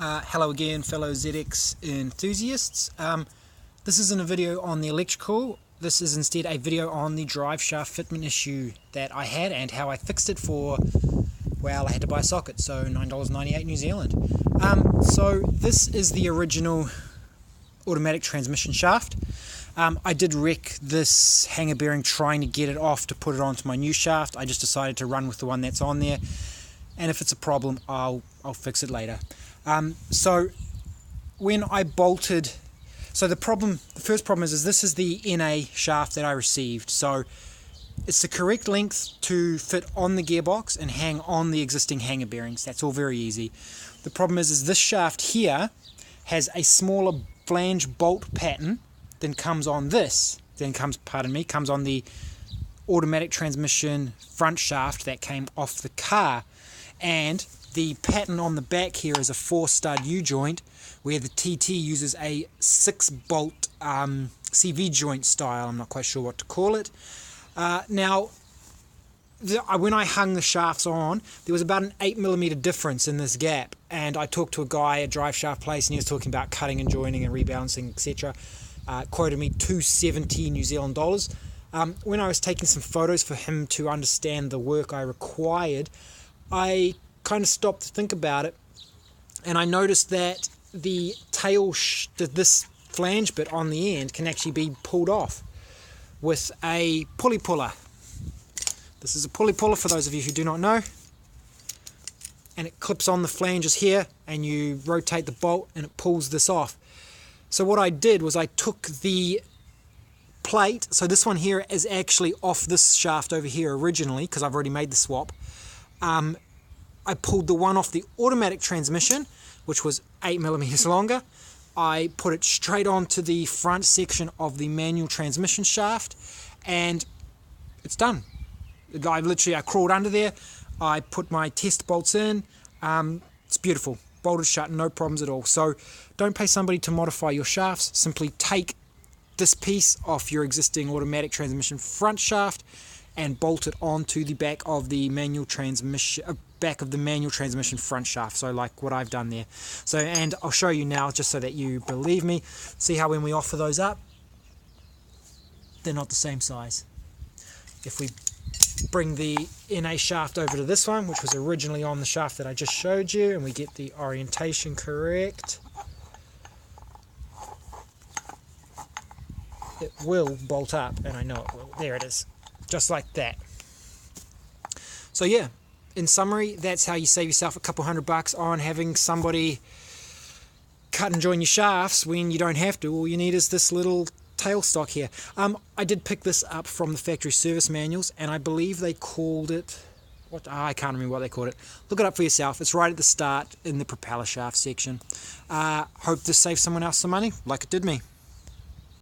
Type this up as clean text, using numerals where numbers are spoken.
Hello again, fellow ZX enthusiasts. This isn't a video on the electrical. This is instead a video on the drive shaft fitment issue that I had and how I fixed it for, well, I had to buy a socket, so $9.98 New Zealand. So this is the original automatic transmission shaft. I did wreck this hanger bearing trying to get it off to put it onto my new shaft. I just decided to run with the one that's on there, and if it's a problem, I'll fix it later. So when I bolted, so the first problem is this is the NA shaft that I received. So it's the correct length to fit on the gearbox and hang on the existing hanger bearings. That's all very easy. The problem is this shaft here has a smaller flange bolt pattern than comes on this. Comes on the automatic transmission front shaft that came off the car. And the pattern on the back here is a 4-stud U-joint, where the TT uses a 6-bolt CV joint style. I'm not quite sure what to call it. Now, when I hung the shafts on, there was about an 8mm difference in this gap, and I talked to a guy at Drive Shaft Place, and he was talking about cutting and joining and rebalancing, etc. Quoted me $270 New Zealand dollars. When I was taking some photos for him to understand the work I required, I kind of stopped to think about it, and I noticed that the tail, this flange bit on the end, can actually be pulled off with a pulley puller. This is a pulley puller for those of you who do not know, and it clips on the flanges here, and you rotate the bolt and it pulls this off. So what I did was I took the plate, so this one here is actually off this shaft over here originally because I've already made the swap. I pulled the one off the automatic transmission, which was 8mm longer. I put it straight onto the front section of the manual transmission shaft, and it's done. I crawled under there, I put my test bolts in, it's beautiful, bolted shut, no problems at all. So don't pay somebody to modify your shafts, simply take this piece off your existing automatic transmission front shaft and bolt it onto the back of the manual transmission front shaft, so like what I've done there. So, and I'll show you now just so that you believe me. See how when we offer those up, they're not the same size. If we bring the NA shaft over to this one, which was originally on the shaft that I just showed you, and we get the orientation correct, it will bolt up, and I know it will. There it is, just like that. So yeah, in summary, that's how you save yourself a couple $100 on having somebody cut and join your shafts when you don't have to. All you need is this little tailstock here. I did pick this up from the factory service manuals, and I believe they called it, I can't remember what they called it. Look it up for yourself. It's right at the start in the propeller shaft section. Hope this saves someone else some money, like it did me.